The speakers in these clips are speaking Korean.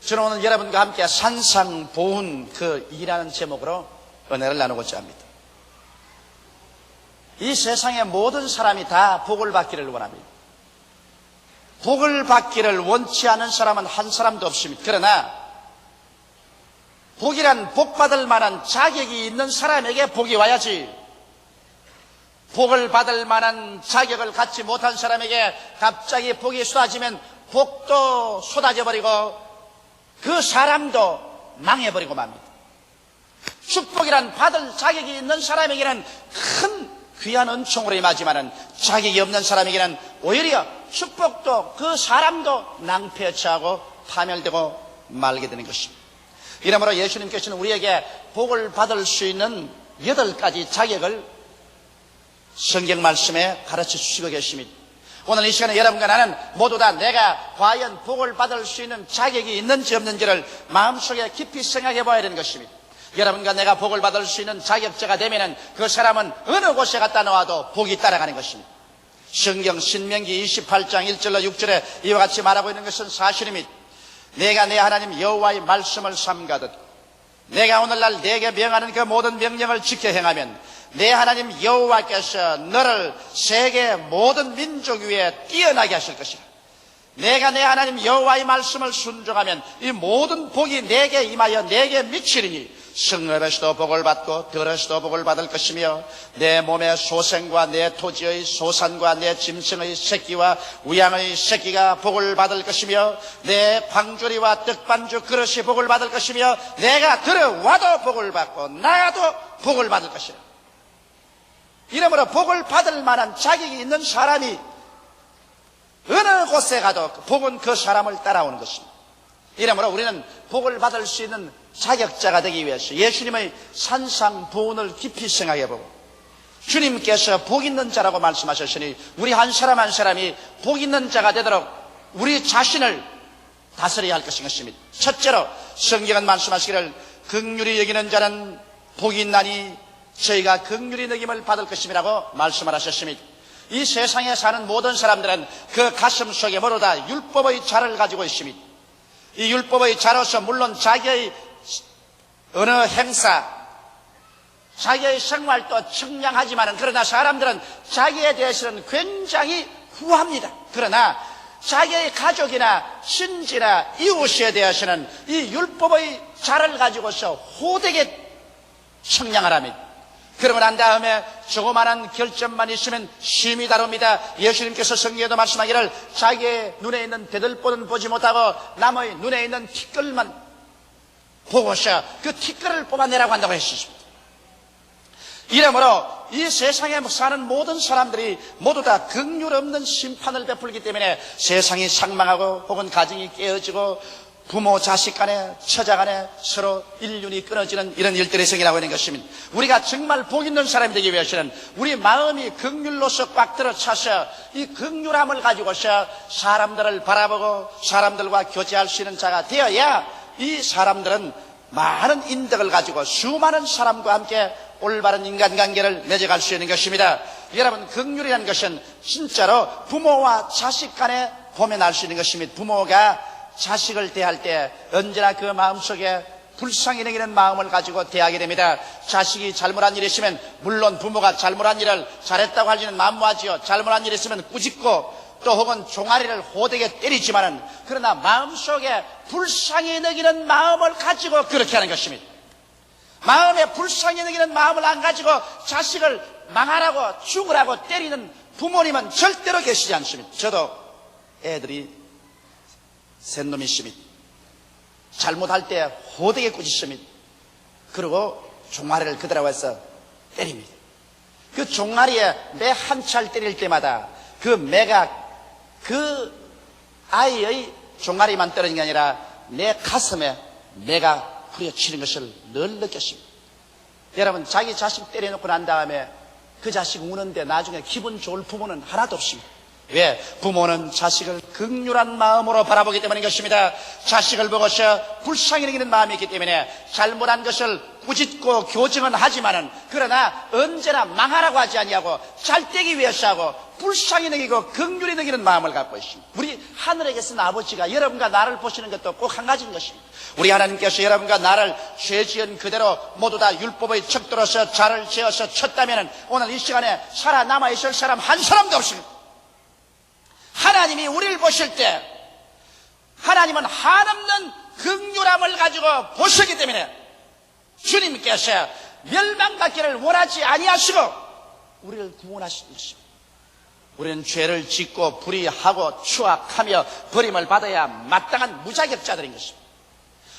저는 오늘 여러분과 함께 산상보훈 그 일하는 제목으로 은혜를 나누고자 합니다. 이 세상의 모든 사람이 다 복을 받기를 원합니다. 복을 받기를 원치 않은 사람은 한 사람도 없습니다. 그러나 복이란 복받을 만한 자격이 있는 사람에게 복이 와야지, 복을 받을 만한 자격을 갖지 못한 사람에게 갑자기 복이 쏟아지면 복도 쏟아져버리고 그 사람도 망해버리고 맙니다. 축복이란 받을 자격이 있는 사람에게는 큰 귀한 은총으로 임하지만은 자격이 없는 사람에게는 오히려 축복도 그 사람도 낭패에 처하고 파멸되고 말게 되는 것입니다. 이러므로 예수님께서는 우리에게 복을 받을 수 있는 8가지 자격을 성경 말씀에 가르쳐 주시고 계십니다. 오늘 이 시간에 여러분과 나는 모두 다 내가 과연 복을 받을 수 있는 자격이 있는지 없는지를 마음속에 깊이 생각해 봐야 되는 것입니다. 여러분과 내가 복을 받을 수 있는 자격자가 되면은 그 사람은 어느 곳에 갔다 놓아도 복이 따라가는 것입니다. 성경 신명기 28장 1절로 6절에 이와 같이 말하고 있는 것은 사실입니다. 내가 내 하나님 여호와의 말씀을 삼가듯 내가 오늘날 내게 명하는 그 모든 명령을 지켜 행하면 내 하나님 여호와께서 너를 세계 모든 민족 위에 뛰어나게 하실 것이라. 내가 내 하나님 여호와의 말씀을 순종하면 이 모든 복이 내게 임하여 내게 미치리니 성읍에서도 복을 받고 들에서도 복을 받을 것이며 내 몸의 소생과 내 토지의 소산과 내 짐승의 새끼와 우양의 새끼가 복을 받을 것이며 내 광주리와 떡반주 그릇이 복을 받을 것이며 내가 들어와도 복을 받고 나가도 복을 받을 것이라. 이러므로 복을 받을 만한 자격이 있는 사람이 어느 곳에 가도 복은 그 사람을 따라오는 것입니다. 이러므로 우리는 복을 받을 수 있는 자격자가 되기 위해서 예수님의 산상보훈을 깊이 생각해보고 주님께서 복 있는 자라고 말씀하셨으니 우리 한 사람 한 사람이 복 있는 자가 되도록 우리 자신을 다스려야 할 것입니다. 첫째로 성경은 말씀하시기를 긍휼히 여기는 자는 복이 있나니 저희가 긍휼히 여김을 받을 것임이라고 말씀을 하셨습니다. 이 세상에 사는 모든 사람들은 그 가슴 속에 모두 다 율법의 자를 가지고 있습니다. 이 율법의 자로서 물론 자기의 어느 행사, 자기의 생활도 청량하지만 그러나 사람들은 자기에 대해서는 굉장히 후합니다. 그러나 자기의 가족이나 친지나 이웃에 대해서는 이 율법의 자를 가지고서 호되게 청량하랍니다. 그러고 난 다음에 조그마한 결점만 있으면 심히 다룹니다. 예수님께서 성경에도 말씀하기를 자기의 눈에 있는 대들보는 보지 못하고 남의 눈에 있는 티끌만 보고서 그 티끌을 뽑아내라고 한다고 했습니다. 이러므로 이 세상에 사는 모든 사람들이 모두 다 긍휼 없는 심판을 베풀기 때문에 세상이 상망하고 혹은 가정이 깨어지고 부모 자식 간에 처자 간에 서로 인륜이 끊어지는 이런 일들이 생겨나고 있는 것입니다. 우리가 정말 복 있는 사람이 되기 위해서는 우리 마음이 긍휼로서 꽉 들어차서 이 긍휼함을 가지고서 사람들을 바라보고 사람들과 교제할 수 있는 자가 되어야 이 사람들은 많은 인덕을 가지고 수많은 사람과 함께 올바른 인간관계를 맺어갈 수 있는 것입니다. 여러분, 긍휼이라는 것은 진짜로 부모와 자식 간에 보면 알 수 있는 것입니다. 부모가 자식을 대할 때 언제나 그 마음속에 불쌍히 여기는 마음을 가지고 대하게 됩니다. 자식이 잘못한 일이 있으면 물론 부모가 잘못한 일을 잘했다고 하지는 만무하지요. 잘못한 일이 있으면 꾸짖고 또 혹은 종아리를 호되게 때리지만은 그러나 마음속에 불쌍히 여기는 마음을 가지고 그렇게 하는 것입니다. 마음에 불쌍히 여기는 마음을 안 가지고 자식을 망하라고 죽으라고 때리는 부모님은 절대로 계시지 않습니다. 저도 애들이 셋놈이 있습니다. 잘못할 때 호되게 꾸짖습니다. 그리고 종아리를 그대로 해서 때립니다. 그 종아리에 매 한 찰 때릴 때마다 그 매가 그 아이의 종아리만 떨어진 게 아니라 내 가슴에 매가 후려치는 것을 늘 느꼈습니다. 여러분, 자기 자식 때려놓고 난 다음에 그 자식 우는데 나중에 기분 좋을 부모는 하나도 없습니다. 왜? 부모는 자식을 긍휼한 마음으로 바라보기 때문인 것입니다. 자식을 보고서 불쌍히 여기는 마음이 있기 때문에 잘못한 것을 꾸짖고 교정은 하지만은 그러나 언제나 망하라고 하지 아니하고 잘되기 위해서 하고 불쌍히 여기고 긍휼히 여기는 마음을 갖고 있습니다. 우리 하늘에 계신 아버지가 여러분과 나를 보시는 것도 꼭 한 가지인 것입니다. 우리 하나님께서 여러분과 나를 죄 지은 그대로 모두 다 율법의 척도로서 자를 지어서 쳤다면 오늘 이 시간에 살아남아 있을 사람 한 사람도 없습니다. 하나님이 우리를 보실 때 하나님은 한없는 긍휼함을 가지고 보시기 때문에 주님께서 멸망받기를 원하지 아니하시고 우리를 구원하신 것입니다. 우리는 죄를 짓고 불의하고 추악하며 버림을 받아야 마땅한 무자격자들인 것입니다.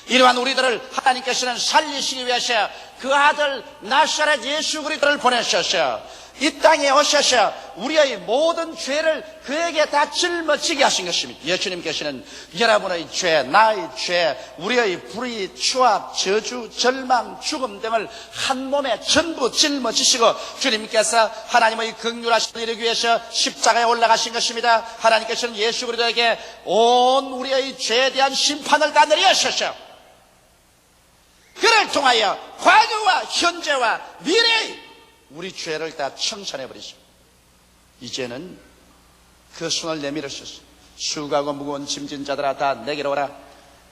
이러한 우리들을 하나님께서는 살리시기 위해서 그 아들 나사렛 예수 그리스도를 보내셔서 이 땅에 오셔서 우리의 모든 죄를 그에게 다 짊어지게 하신 것입니다. 예수님께서는 여러분의 죄, 나의 죄, 우리의 불의, 추악, 저주, 절망, 죽음 등을 한 몸에 전부 짊어지시고 주님께서 하나님의 긍휼하심을 이루기 위해서 십자가에 올라가신 것입니다. 하나님께서는 예수 그리스도에게 온 우리의 죄에 대한 심판을 다 내리셨어요. 그를 통하여 과거와 현재와 미래의 우리 죄를 다 청산해버리시고 이제는 그 손을 내밀으셔서 수고하고 무거운 짐진 자들아 다 내게로 오라.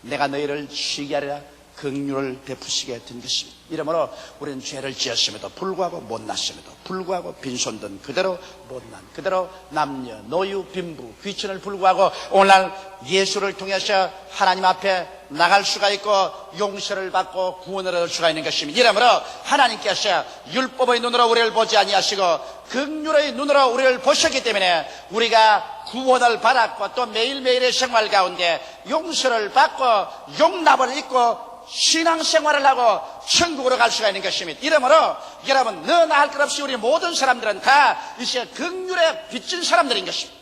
내가 너희를 쉬게 하리라. 긍휼을 베푸시게 된 것입니다. 이러므로 우리는 죄를 지었음에도 불구하고 못났음에도 불구하고 빈손든 그대로 못난 그대로 남녀 노유 빈부 귀천을 불구하고 오늘날 예수를 통해서 하나님 앞에 나갈 수가 있고 용서를 받고 구원을 얻을 수가 있는 것입니다. 이러므로 하나님께서 율법의 눈으로 우리를 보지 아니하시고 긍휼의 눈으로 우리를 보셨기 때문에 우리가 구원을 받았고 또 매일매일의 생활 가운데 용서를 받고 용납을 입고 신앙생활을 하고 천국으로 갈 수가 있는 것입니다. 이러므로 여러분 너나 할 것 없이 우리 모든 사람들은 다 이제 긍휼에 빚진 사람들인 것입니다.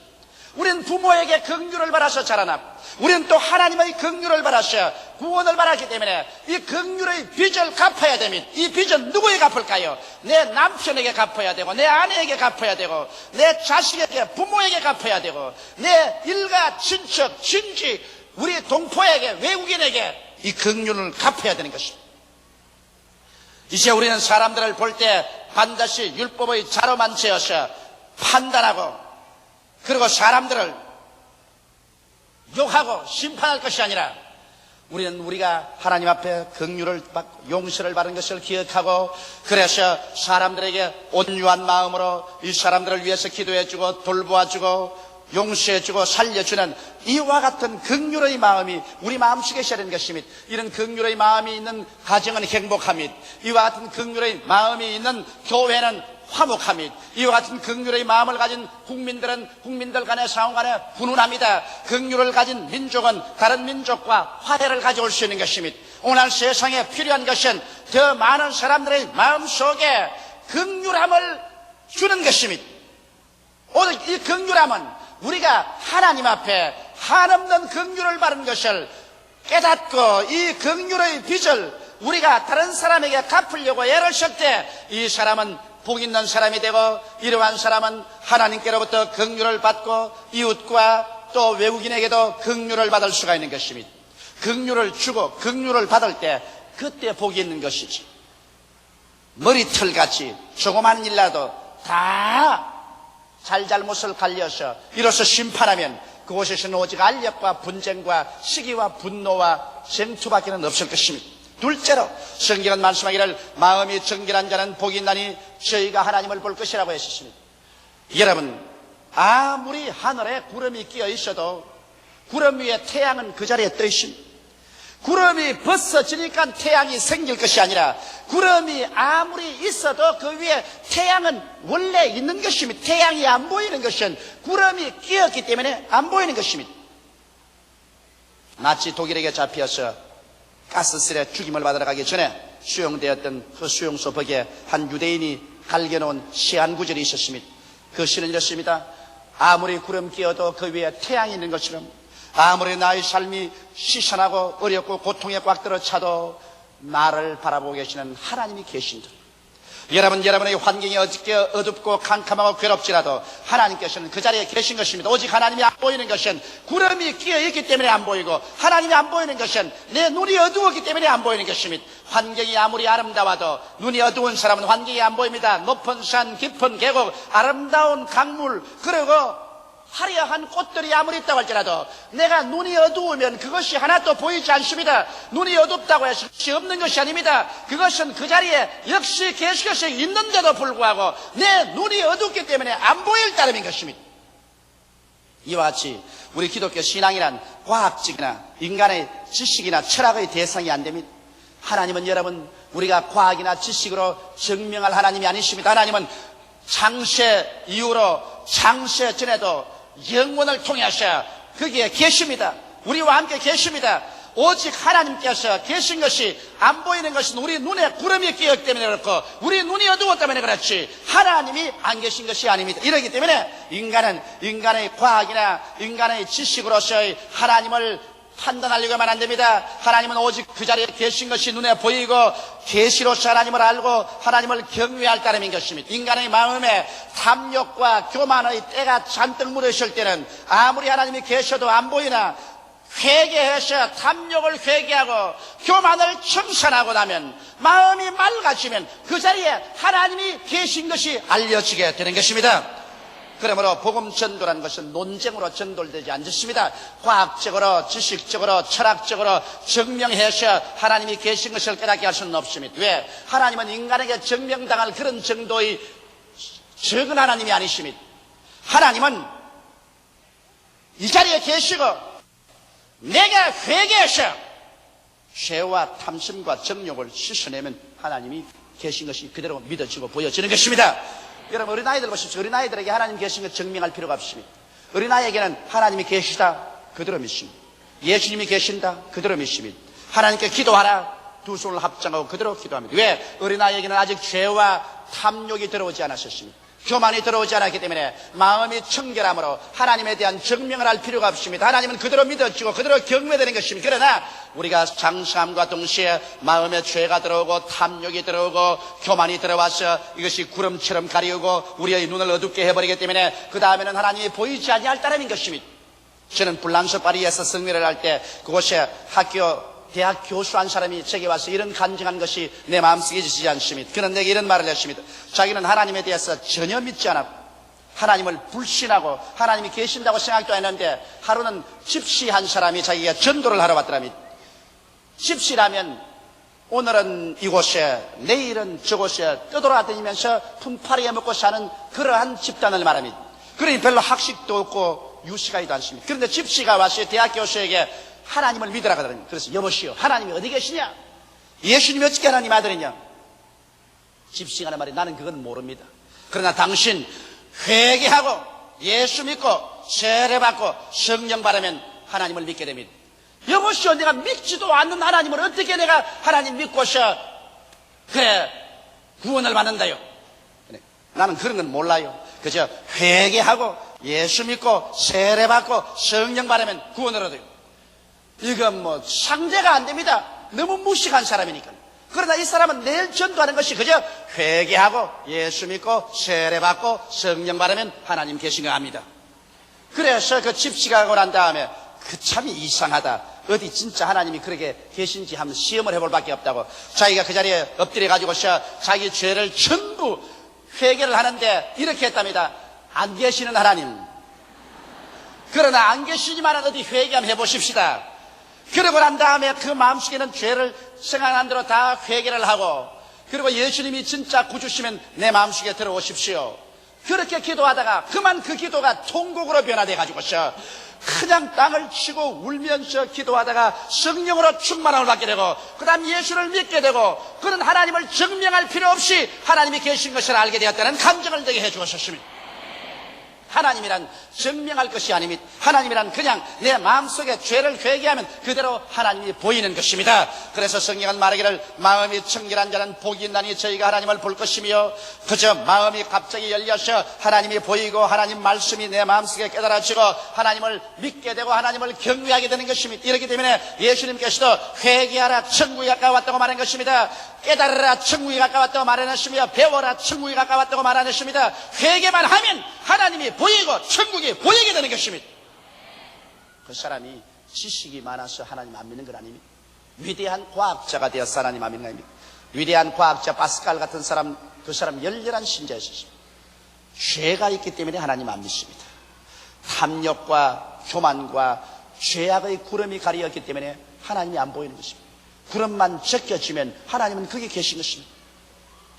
우리는 부모에게 긍휼을 받아서 자라났고 우리는 또 하나님의 긍휼을 받아서 구원을 받았기 때문에 이 긍휼의 빚을 갚아야 됩니다. 이 빚은 누구에게 갚을까요? 내 남편에게 갚아야 되고 내 아내에게 갚아야 되고 내 자식에게 부모에게 갚아야 되고 내 일가 친척 친지 우리 동포에게 외국인에게 이 긍휼을 갚아야 되는 것입니다. 이제 우리는 사람들을 볼 때 반드시 율법의 자로만 재어서 판단하고 그리고 사람들을 욕하고 심판할 것이 아니라 우리는 우리가 하나님 앞에 긍휼을 받고 용서를 받은 것을 기억하고 그래서 사람들에게 온유한 마음으로 이 사람들을 위해서 기도해주고 돌보아주고 용서해주고 살려주는 이와 같은 긍휼의 마음이 우리 마음속에 있어야 되는 것입니다. 이런 긍휼의 마음이 있는 가정은 행복합니다. 이와 같은 긍휼의 마음이 있는 교회는 화목합니다. 이와 같은 긍휼의 마음을 가진 국민들은 국민들 간의 상호 간에 훈훈합니다. 긍휼을 가진 민족은 다른 민족과 화해를 가져올 수 있는 것입니다. 오늘 세상에 필요한 것은 더 많은 사람들의 마음속에 긍휼함을 주는 것입니다. 오늘 이 긍휼함은 우리가 하나님 앞에 한없는 긍휼을 받은 것을 깨닫고 이 긍휼의 빚을 우리가 다른 사람에게 갚으려고 애를 쓸 때 이 사람은 복 있는 사람이 되고 이러한 사람은 하나님께로부터 긍휼을 받고 이웃과 또 외국인에게도 긍휼을 받을 수가 있는 것입니다. 긍휼을 주고 긍휼을 받을 때 그때 복이 있는 것이지. 머리털같이 조그만 일라도 다 잘잘못을 갈려서 이로써 심판하면 그곳에서는 오직 알력과 분쟁과 시기와 분노와 쟁투밖에는 없을 것입니다. 둘째로 성경은 말씀하기를 마음이 정결한 자는 복이 있나니 저희가 하나님을 볼 것이라고 했습니다. 여러분 아무리 하늘에 구름이 끼어 있어도 구름 위에 태양은 그 자리에 떠 있습니다. 구름이 벗어지니까 태양이 생길 것이 아니라 구름이 아무리 있어도 그 위에 태양은 원래 있는 것입니다. 태양이 안 보이는 것은 구름이 끼었기 때문에 안 보이는 것입니다. 나치 독일에게 잡혀서 가스실에 죽임을 받으러 가기 전에 수용되었던 그 수용소 벽에 한 유대인이 갈겨놓은 시한 구절이 있었습니다. 그 시는 이렇습니다. 아무리 구름 끼어도 그 위에 태양이 있는 것처럼 아무리 나의 삶이 시선하고 어렵고 고통에 꽉 들어 차도 나를 바라보고 계시는 하나님이 계신다. 여러분의 환경이 어둡게 어둡고 캄캄하고 괴롭지라도 하나님께서는 그 자리에 계신 것입니다. 오직 하나님이 안 보이는 것은 구름이 끼어있기 때문에 안 보이고, 하나님이 안 보이는 것은 내 눈이 어두웠기 때문에 안 보이는 것입니다. 환경이 아무리 아름다워도 눈이 어두운 사람은 환경이 안 보입니다. 높은 산, 깊은 계곡, 아름다운 강물, 그리고 화려한 꽃들이 아무리 있다고 할지라도 내가 눈이 어두우면 그것이 하나도 보이지 않습니다. 눈이 어둡다고 해서 그것이 없는 것이 아닙니다. 그것은 그 자리에 역시 계시께서 있는데도 불구하고 내 눈이 어둡기 때문에 안 보일 따름인 것입니다. 이와 같이 우리 기독교 신앙이란 과학적이나 인간의 지식이나 철학의 대상이 안 됩니다. 하나님은 여러분, 우리가 과학이나 지식으로 증명할 하나님이 아니십니다. 하나님은 창세 이후로 창세 전에도 영원을 통해서 거기에 계십니다. 우리와 함께 계십니다. 오직 하나님께서 계신 것이 안 보이는 것은 우리 눈에 구름이 끼었기 때문에 그렇고, 우리 눈이 어두웠기 때문에 그렇지 하나님이 안 계신 것이 아닙니다. 이러기 때문에 인간은 인간의 과학이나 인간의 지식으로서의 하나님을 판단하려고만 안 됩니다. 하나님은 오직 그 자리에 계신 것이 눈에 보이고 계시로서 하나님을 알고 하나님을 경외할 따름인 것입니다. 인간의 마음에 탐욕과 교만의 때가 잔뜩 묻어있을 때는 아무리 하나님이 계셔도 안 보이나 회개해서 탐욕을 회개하고 교만을 청산하고 나면 마음이 맑아지면 그 자리에 하나님이 계신 것이 알려지게 되는 것입니다. 그러므로 복음 전도라는 것은 논쟁으로 전도되지 않습니다. 과학적으로, 지식적으로, 철학적으로 증명해서 하나님이 계신 것을 깨닫게 할 수는 없습니다. 왜? 하나님은 인간에게 증명당할 그런 정도의 적은 하나님이 아니십니다. 하나님은 이 자리에 계시고 내가 회개해서 죄와 탐심과 정욕을 씻어내면 하나님이 계신 것이 그대로 믿어지고 보여지는 것입니다. 여러분, 어린아이들 보십시오. 어린아이들에게 하나님 계신 걸 증명할 필요가 없습니다. 어린아이에게는 하나님이 계시다, 그대로 믿습니다. 예수님이 계신다, 그대로 믿습니다. 하나님께 기도하라, 두 손을 합장하고 그대로 기도합니다. 왜? 어린아이에게는 아직 죄와 탐욕이 들어오지 않았었습니다. 교만이 들어오지 않았기 때문에 마음이 청결함으로 하나님에 대한 증명을 할 필요가 없습니다. 하나님은 그대로 믿어지고 그대로 경외되는 것입니다. 그러나 우리가 장사함과 동시에 마음에 죄가 들어오고 탐욕이 들어오고 교만이 들어와서 이것이 구름처럼 가리우고 우리의 눈을 어둡게 해버리기 때문에 그 다음에는 하나님이 보이지 아니할 따름인 것입니다. 저는 불란서 파리에서 성례를 할 때 그곳에 대학 교수 한 사람이 제게 와서 이런 간증한 것이 내 마음속에 지지 않습니다. 그는 내게 이런 말을 했습니다. 자기는 하나님에 대해서 전혀 믿지 않았고 하나님을 불신하고 하나님이 계신다고 생각도 했는데 하루는 집시 한 사람이 자기가 전도를 하러 왔더랍니다. 집시라면 오늘은 이곳에 내일은 저곳에 떠돌아다니면서 품팔이해 먹고 사는 그러한 집단을 말합니다. 그러니 별로 학식도 없고 유식하지도 않습니다. 그런데 집시가 와서 대학 교수에게 하나님을 믿으라고 하더니, 그래서 여보시오, 하나님이 어디 계시냐? 예수님이 어떻게 하나님 아들이냐? 집시가 하는 말이, 나는 그건 모릅니다. 그러나 당신 회개하고 예수 믿고 세례받고 성령 받으면 하나님을 믿게 됩니다. 여보시오, 내가 믿지도 않는 하나님을 어떻게 내가 하나님 믿고서 그래 구원을 받는다요? 나는 그런 건 몰라요. 그저 회개하고 예수 믿고 세례받고 성령 받으면 구원을 얻어요. 이건 뭐 상대가 안 됩니다. 너무 무식한 사람이니까. 그러나 이 사람은 내일 전도하는 것이 그저 회개하고 예수 믿고 세례받고 성령 받으면 하나님 계신 거 압니다. 그래서 그 집시가 하고 난 다음에 그 참이 이상하다, 어디 진짜 하나님이 그렇게 계신지 한번 시험을 해볼 밖에 없다고 자기가 그 자리에 엎드려 가지고서 자기 죄를 전부 회개를 하는데 이렇게 했답니다. 안 계시는 하나님, 그러나 안 계시지만 어디 회개 한번 해보십시다. 그러고 난 다음에 그 마음속에는 죄를 생각한 대로 다 회개를 하고, 그리고 예수님이 진짜 구주시면 내 마음속에 들어오십시오. 그렇게 기도하다가 그만 그 기도가 통곡으로 변화돼 가지고서 그냥 땅을 치고 울면서 기도하다가 성령으로 충만함을 받게 되고, 그 다음 예수를 믿게 되고, 그는 하나님을 증명할 필요 없이 하나님이 계신 것을 알게 되었다는 감정을 되게 해주셨습니다. 하나님이란 증명할 것이 아닙니다. 하나님이란 그냥 내 마음속에 죄를 회개하면 그대로 하나님이 보이는 것입니다. 그래서 성경은 말하기를, 마음이 청결한 자는 복이 있나니 저희가 하나님을 볼 것이며, 그저 마음이 갑자기 열려서 하나님이 보이고 하나님 말씀이 내 마음속에 깨달아지고 하나님을 믿게 되고 하나님을 경외하게 되는 것입니다. 이렇기 때문에 예수님께서도 회개하라, 천국이 가까웠다고 말한 것입니다. 깨달으라 천국이 가까웠다고 말하셨으며 배워라 천국이 가까웠다고 말하셨습니다. 회개만 하면 하나님이 보이고 천국이 보이게 되는 것입니다. 그 사람이 지식이 많아서 하나님 안 믿는 건 아닙니다. 위대한 과학자가 되어서 하나님 안 믿는 거 아닙니다. 위대한 과학자 파스칼 같은 사람, 그 사람 열렬한 신자였습니다. 죄가 있기 때문에 하나님 안 믿습니다. 탐욕과 교만과 죄악의 구름이 가리었기 때문에 하나님이 안 보이는 것입니다. 구름만 적혀지면 하나님은 거기 계신 것입니다.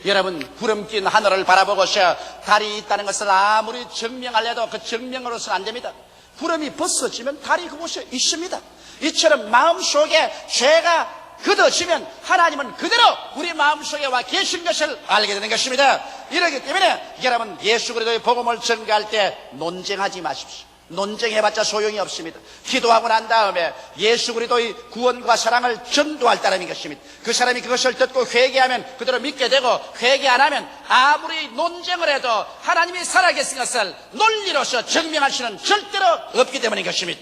여러분, 구름 낀 하늘을 바라보고서 달이 있다는 것을 아무리 증명하려도 그 증명으로서는 안 됩니다. 구름이 벗어지면 달이 그곳에 있습니다. 이처럼 마음속에 죄가 굳어지면 하나님은 그대로 우리 마음속에 와 계신 것을 알게 되는 것입니다. 이렇기 때문에 여러분, 예수 그리스도의 복음을 전가할 때 논쟁하지 마십시오. 논쟁해봤자 소용이 없습니다. 기도하고 난 다음에 예수 그리스도의 구원과 사랑을 전도할 따름인 것입니다. 그 사람이 그것을 듣고 회개하면 그대로 믿게 되고, 회개 안 하면 아무리 논쟁을 해도 하나님이 살아계신 것을 논리로서 증명할 수는 절대로 없기 때문인 것입니다.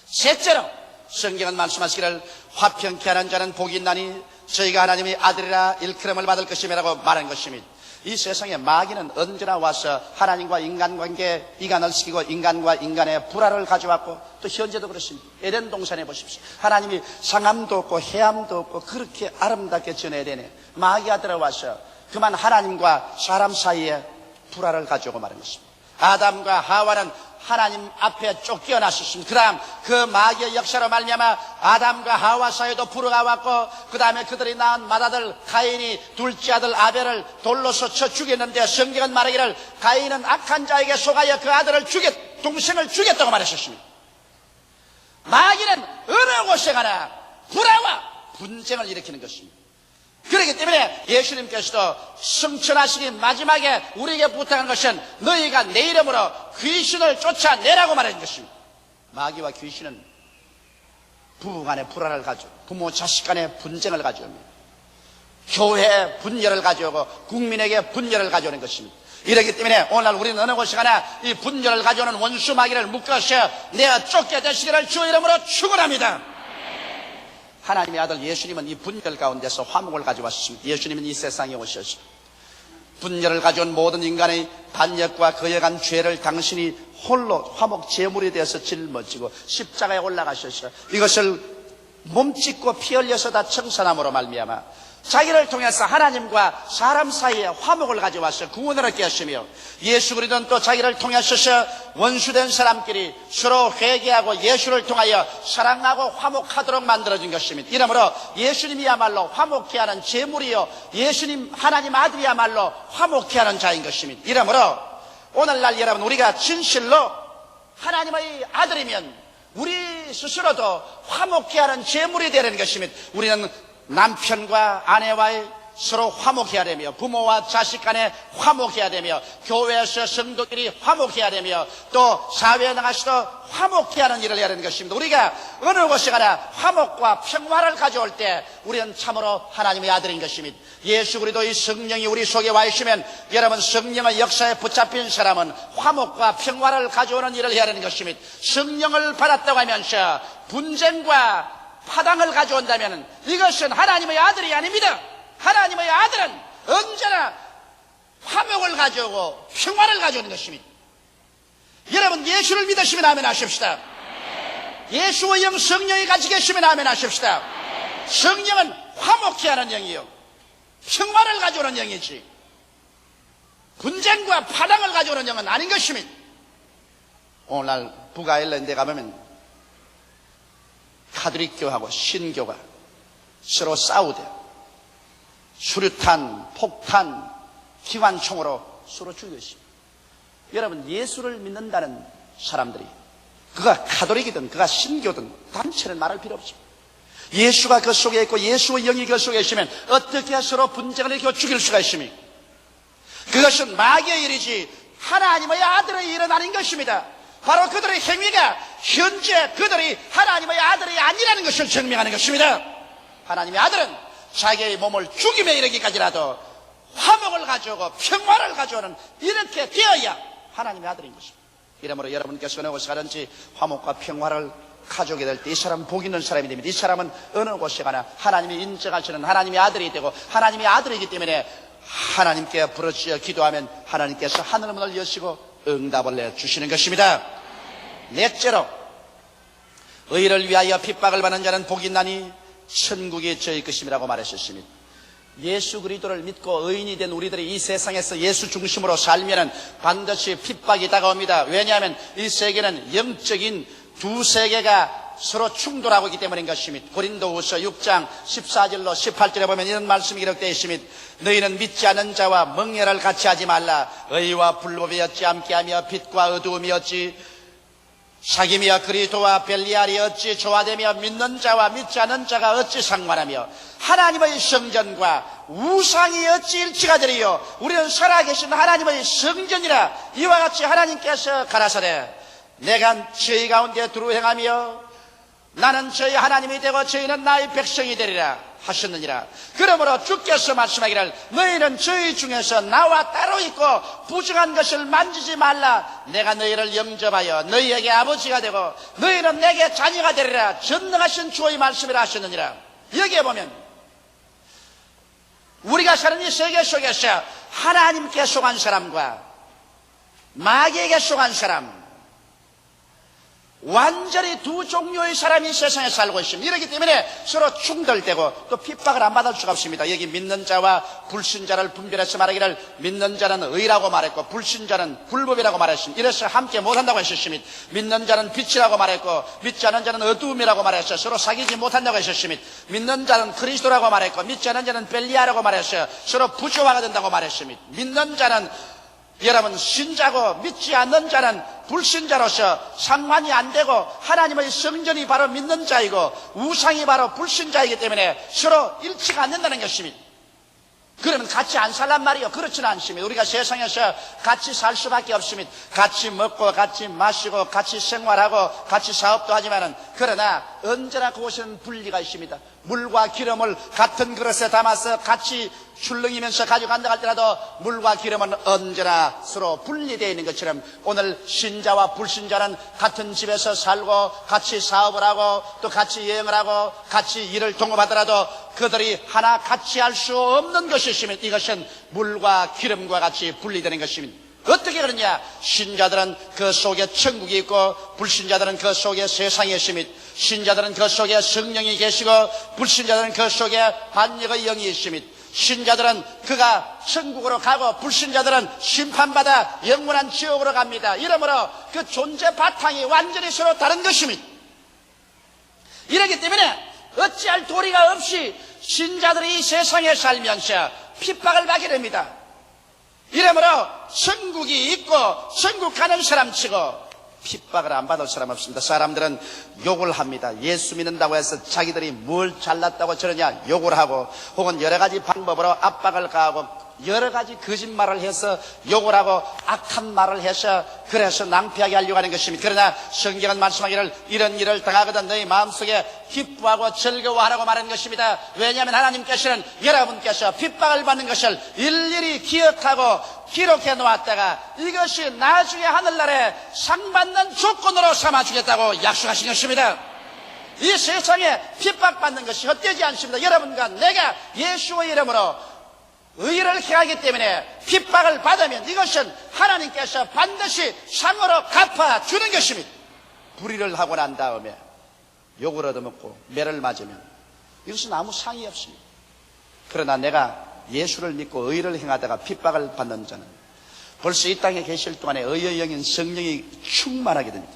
셋째로 성경은 말씀하시기를 화평케 하는 자는 복이 있나니 저희가 하나님의 아들이라 일컬음을 받을 것임이라고 말한 것입니다. 이 세상에 마귀는 언제나 와서 하나님과 인간관계에 이간을 시키고 인간과 인간의 불화를 가져왔고, 또 현재도 그렇습니다. 에덴 동산에 보십시오. 하나님이 상함도 없고 해함도 없고 그렇게 아름답게 지어내되네. 마귀가 들어와서 그만 하나님과 사람 사이에 불화를 가져오고 말한 것입니다. 아담과 하와는 하나님 앞에 쫓겨났었습니다. 그 다음 그 마귀의 역사로 말미암아 아담과 하와 사이에도 불화가 왔고, 그 다음에 그들이 낳은 맏아들 가인이 둘째 아들 아벨을 돌로서 쳐 죽였는데, 성경은 말하기를 가인은 악한 자에게 속하여 그 아들을 동생을 죽였다고 말했었습니다. 마귀는 어느 곳에 가나 불화와 분쟁을 일으키는 것입니다. 그렇기 때문에 예수님께서도 승천하시기 마지막에 우리에게 부탁한 것은 너희가 내 이름으로 귀신을 쫓아내라고 말하는 것입니다. 마귀와 귀신은 부부간의 불화를 가져오고 부모 자식 간의 분쟁을 가져옵니다. 교회에 분열을 가져오고 국민에게 분열을 가져오는 것입니다. 이렇기 때문에 오늘 우리는 어느 곳에 가나 이 분열을 가져오는 원수 마귀를 묶어서 내가 쫓게 되시기를 주 이름으로 축원합니다. 하나님의 아들 예수님은 이 분열 가운데서 화목을 가져왔습니다. 예수님은 이 세상에 오셔서 분열을 가져온 모든 인간의 반역과 거역한 죄를 당신이 홀로 화목 제물이 되어서 짊어지고 십자가에 올라가셔서 이것을 몸짓고 피 흘려서 다 청산함으로 말미암아 자기를 통해서 하나님과 사람 사이에 화목을 가져와서 구원을 얻게 하시며, 예수 그리스도는 또 자기를 통하셔서 원수된 사람끼리 서로 회개하고 예수를 통하여 사랑하고 화목하도록 만들어준 것입니다. 이러므로 예수님이야말로 화목케 하는 제물이요, 예수님 하나님 아들이야말로 화목케 하는 자인 것입니다. 이러므로 오늘날 여러분, 우리가 진실로 하나님의 아들이면 우리 스스로도 화목케 하는 제물이 되는 것입니다. 우리는 남편과 아내와의 서로 화목해야 되며, 부모와 자식 간에 화목해야 되며, 교회에서 성도끼리 화목해야 되며, 또 사회에 나가서도 화목해야 하는 일을 해야 되는 것입니다. 우리가 어느 곳에 가나 화목과 평화를 가져올 때 우리는 참으로 하나님의 아들인 것입니다. 예수 그리스도의 성령이 우리 속에 와 있으면, 여러분, 성령의 역사에 붙잡힌 사람은 화목과 평화를 가져오는 일을 해야 되는 것입니다. 성령을 받았다고 하면서 분쟁과 파당을 가져온다면 이것은 하나님의 아들이 아닙니다. 하나님의 아들은 언제나 화목을 가져오고 평화를 가져오는 것입니다. 여러분, 예수를 믿으시면 아멘 하십시다. 예수의 영 성령이 가지고 계시면 아멘 하십시다. 성령은 화목케 하는 영이요, 평화를 가져오는 영이지 분쟁과 파당을 가져오는 영은 아닌 것입니다. 오늘날 북아일랜드에 가보면 카톨릭교하고 신교가 서로 싸우대 수류탄, 폭탄, 기관총으로 서로 죽이고 있습니다. 여러분, 예수를 믿는다는 사람들이 그가 카톨릭이든 그가 신교든 단체는 말할 필요 없습니다. 예수가 그 속에 있고 예수의 영이 그 속에 있으면 어떻게 서로 분쟁을 일으켜 죽일 수가 있습니까? 그것은 마귀의 일이지 하나님의 아들의 일은 아닌 것입니다. 바로 그들의 행위가 현재 그들이 하나님의 아들이 아니라는 것을 증명하는 것입니다. 하나님의 아들은 자기의 몸을 죽임에 이르기까지라도 화목을 가져오고 평화를 가져오는, 이렇게 되어야 하나님의 아들인 것입니다. 이러므로 여러분께서 어느 곳에 가든지 화목과 평화를 가족이 될 때 이 사람은 복 있는 사람이 됩니다. 이 사람은 어느 곳에 가나 하나님이 인정하시는 하나님의 아들이 되고 하나님의 아들이기 때문에 하나님께 부르짖어 기도하면 하나님께서 하늘문을 여시고 응답을 내주시는 것입니다. 넷째로, 의를 위하여 핍박을 받는 자는 복이 있나니 천국이 저희 것임이라고 말하셨습니다. 예수 그리스도를 믿고 의인이 된 우리들이 이 세상에서 예수 중심으로 살면은 반드시 핍박이 다가옵니다. 왜냐하면 이 세계는 영적인 두 세계가 서로 충돌하고 있기 때문인 것입니다. 고린도후서 6장 14절로 18절에 보면 이런 말씀이 기록되어 있습니다. 너희는 믿지 않는 자와 멍에를 같이 하지 말라. 의와 불법이 어찌 함께하며 빛과 어두움이 어찌 사귐이여 그리스도와 벨리알이 어찌 조화되며 믿는 자와 믿지 않는 자가 어찌 상관하며 하나님의 성전과 우상이 어찌 일치가 되리요. 우리는 살아계신 하나님의 성전이라. 이와 같이 하나님께서 가라사대 내가 저희 가운데 두루 행하며 나는 저희 하나님이 되고 저희는 나의 백성이 되리라 하셨느니라. 그러므로 주께서 말씀하기를 너희는 저희 중에서 나와 따로 있고 부정한 것을 만지지 말라. 내가 너희를 영접하여 너희에게 아버지가 되고 너희는 내게 자녀가 되리라. 전능하신 주의 말씀이라 하셨느니라. 여기에 보면 우리가 사는 이 세계 속에서 하나님께 속한 사람과 마귀에게 속한 사람, 완전히 두 종류의 사람이 세상에 살고 있습니다. 이렇기 때문에 서로 충돌되고 또 핍박을 안 받을 수가 없습니다. 여기 믿는 자와 불신자를 분별해서 말하기를 믿는 자는 의라고 말했고 불신자는 불법이라고 말했습니다. 이래서 함께 못한다고 했었습니다. 믿는 자는 빛이라고 말했고 믿지 않는 자는 어두움이라고 말했어요. 서로 사귀지 못한다고 했었습니다. 믿는 자는 그리스도라고 말했고 믿지 않는 자는 벨리아라고 말했어요. 서로 부조화가 된다고 말했습니다. 믿는 자는 여러분 신자고 믿지 않는 자는 불신자로서 상관이 안 되고 하나님의 성전이 바로 믿는 자이고 우상이 바로 불신자이기 때문에 서로 일치가 안 된다는 것입니다. 그러면 같이 안 살란 말이요? 그렇지는 않습니다. 우리가 세상에서 같이 살 수밖에 없습니다. 같이 먹고 같이 마시고 같이 생활하고 같이 사업도 하지만은 그러나 언제나 그곳에는 분리가 있습니다. 물과 기름을 같은 그릇에 담아서 같이 출렁이면서 가져간다 할때라도 물과 기름은 언제나 서로 분리되어 있는 것처럼 오늘 신자와 불신자는 같은 집에서 살고 같이 사업을 하고 또 같이 여행을 하고 같이 일을 동업하더라도 그들이 하나 같이 할 수 없는 것이 있으면 이것은 물과 기름과 같이 분리되는 것입니다. 어떻게 그러냐? 신자들은 그 속에 천국이 있고 불신자들은 그 속에 세상이 있습니다. 신자들은 그 속에 성령이 계시고 불신자들은 그 속에 반역의 영이 있습니다. 신자들은 그가 천국으로 가고 불신자들은 심판받아 영원한 지옥으로 갑니다. 이러므로 그 존재 바탕이 완전히 서로 다른 것입니다. 이렇기 때문에 어찌할 도리가 없이 신자들이 이 세상에 살면서 핍박을 받게 됩니다. 이러므로 천국이 있고 천국 가는 사람 치고 핍박을 안 받을 사람 없습니다. 사람들은 욕을 합니다. 예수 믿는다고 해서 자기들이 뭘 잘났다고 저러냐 욕을 하고 혹은 여러 가지 방법으로 압박을 가하고 여러 가지 거짓말을 해서 욕을 하고 악한 말을 해서 그래서 낭피하게 하려고 하는 것입니다. 그러나 성경은 말씀하기를 이런 일을 당하거든 너희 마음속에 기뻐하고 즐거워하라고 말하는 것입니다. 왜냐하면 하나님께서는 여러분께서 핍박을 받는 것을 일일이 기억하고 기록해 놓았다가 이것이 나중에 하늘날에 상 받는 조건으로 삼아주겠다고 약속하신 것입니다. 이 세상에 핍박받는 것이 헛되지 않습니다. 여러분과 내가 예수의 이름으로 의를 행하기 때문에 핍박을 받으면 이것은 하나님께서 반드시 상으로 갚아주는 것입니다. 불의를 하고 난 다음에 욕을 얻어먹고 매를 맞으면 이것은 아무 상이 없습니다. 그러나 내가 예수를 믿고 의를 행하다가 핍박을 받는 자는 벌써 이 땅에 계실 동안에 의의 영인 성령이 충만하게 됩니다.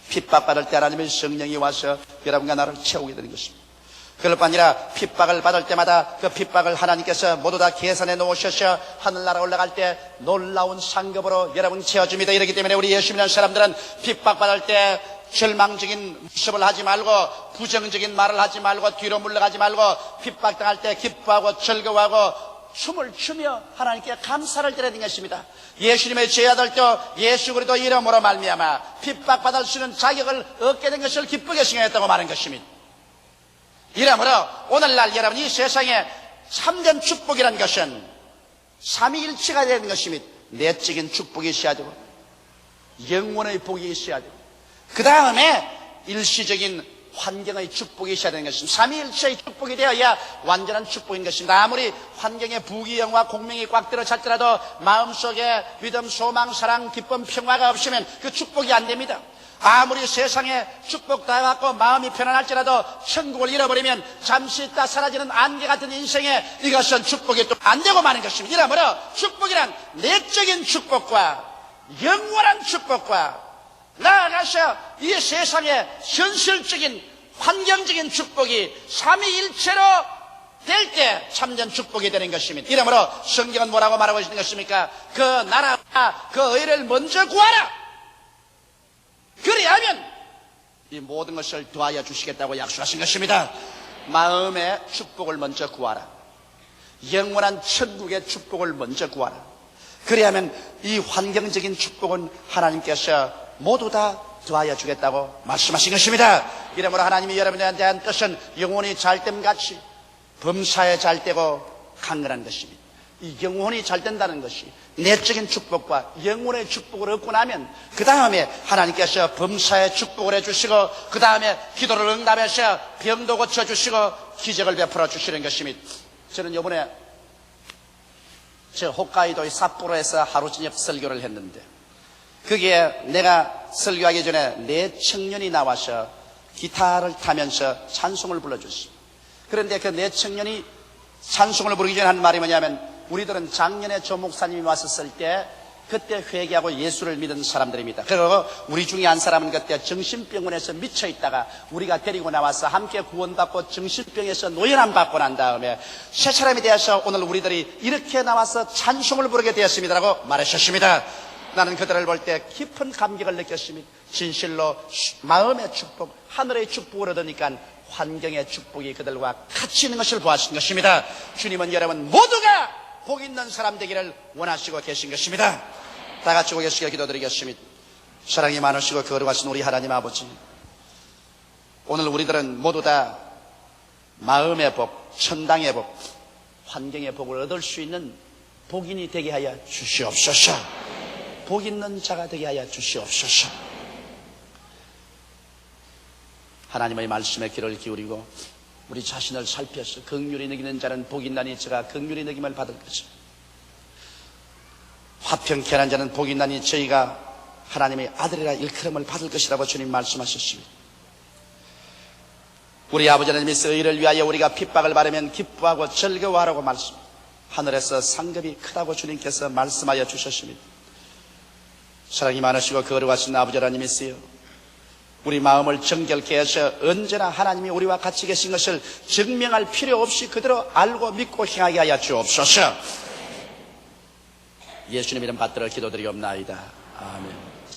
핍박받을 때 하나님의 성령이 와서 여러분과 나를 채우게 되는 것입니다. 그럴 뿐 아니라 핍박을 받을 때마다 그 핍박을 하나님께서 모두 다 계산해 놓으셔서 하늘나라 올라갈 때 놀라운 상급으로 여러분 채워줍니다. 이렇기 때문에 우리 예수 믿는 사람들은 핍박받을 때 절망적인 모습을 하지 말고 부정적인 말을 하지 말고 뒤로 물러가지 말고 핍박당할 때 기뻐하고 즐거워하고 춤을 추며 하나님께 감사를 드려야 되는 것입니다. 예수님의 제자들도 예수 그리스도 이름으로 말미암아 핍박받을 수 있는 자격을 얻게 된 것을 기쁘게 생각했다고 말한 것입니다. 이러므로 오늘날 여러분 이 세상에 참된 축복이라는 것은 삼위일체가 되는 것입니다. 내적인 축복이 있어야 되고 영원의 복이 있어야 되고 그 다음에 일시적인 환경의 축복이 있어야 되는 것입니다. 삼위일체의 축복이 되어야 완전한 축복인 것입니다. 아무리 환경에 부귀영화 공명이 꽉 들어찼더라도 마음속에 믿음, 소망, 사랑, 기쁨, 평화가 없으면 그 축복이 안 됩니다. 아무리 세상에 축복 다 갖고 마음이 편안할지라도 천국을 잃어버리면 잠시 있다 사라지는 안개 같은 인생에 이것은 축복이 또 안 되고 마는 것입니다. 이러므로 축복이란 내적인 축복과 영원한 축복과 나아가서 이 세상의 현실적인 환경적인 축복이 삼위일체로 될 때 참전 축복이 되는 것입니다. 이러므로 성경은 뭐라고 말하고 있는 것입니까? 그 나라와 그 의를 먼저 구하라. 그리하면 이 모든 것을 더하여 주시겠다고 약속하신 것입니다. 마음의 축복을 먼저 구하라. 영원한 천국의 축복을 먼저 구하라. 그리하면 이 환경적인 축복은 하나님께서 모두 다 더하여 주겠다고 말씀하신 것입니다. 이러므로 하나님이 여러분에 대한 뜻은 영혼이 잘됨 같이 범사에 잘되고 강건한 것입니다. 이 영혼이 잘된다는 것이 내적인 축복과 영혼의 축복을 얻고 나면 그 다음에 하나님께서 범사에 축복을 해주시고 그 다음에 기도를 응답해서 병도 고쳐주시고 기적을 베풀어 주시는 것입니다. 저는 이번에 홋카이도의 삿포로에서 하루 저녁 설교를 했는데 거기에 내가 설교하기 전에 4청년이 나와서 기타를 타면서 찬송을 불러줬습니다. 그런데 그 4청년이 찬송을 부르기 전에 한 말이 뭐냐면 우리들은 작년에 조 목사님이 왔었을 때 그때 회개하고 예수를 믿은 사람들입니다. 그리고 우리 중에 한 사람은 그때 정신병원에서 미쳐있다가 우리가 데리고 나와서 함께 구원받고 정신병에서 노연함 받고 난 다음에 새 사람이 되어서 오늘 우리들이 이렇게 나와서 찬송을 부르게 되었습니다라고 말하셨습니다. 나는 그들을 볼 때 깊은 감격을 느꼈습니다. 진실로 마음의 축복, 하늘의 축복을 얻으니까 환경의 축복이 그들과 같이 있는 것을 보았던 것입니다. 주님은 여러분 모두가 복 있는 사람 되기를 원하시고 계신 것입니다. 다 같이 고개숙여 기도드리겠습니다. 사랑이 많으시고 거룩하신 우리 하나님 아버지, 오늘 우리들은 모두 다 마음의 복, 천당의 복, 환경의 복을 얻을 수 있는 복인이 되게 하여 주시옵소서. 복 있는 자가 되게 하여 주시옵소서. 하나님의 말씀에 귀를 기울이고 우리 자신을 살펴서 긍휼히 여기는 자는 복이 있나니 저가 긍휼히 여김을 받을 것이다. 화평케 하는 자는 복이 있나니 저희가 하나님의 아들이라 일컬음을 받을 것이라고 주님 말씀하셨습니다. 우리 아버지 하나님께서 의를 위하여 우리가 핍박을 받으면 기뻐하고 즐거워하라고 말씀, 하늘에서 상급이 크다고 주님께서 말씀하여 주셨습니다. 사랑이 많으시고 거룩하신 아버지 하나님이시여, 우리 마음을 정결케 해서 언제나 하나님이 우리와 같이 계신 것을 증명할 필요 없이 그대로 알고 믿고 행하게 하여 주옵소서. 예수님 이름 받들어 기도드리옵나이다. 아멘.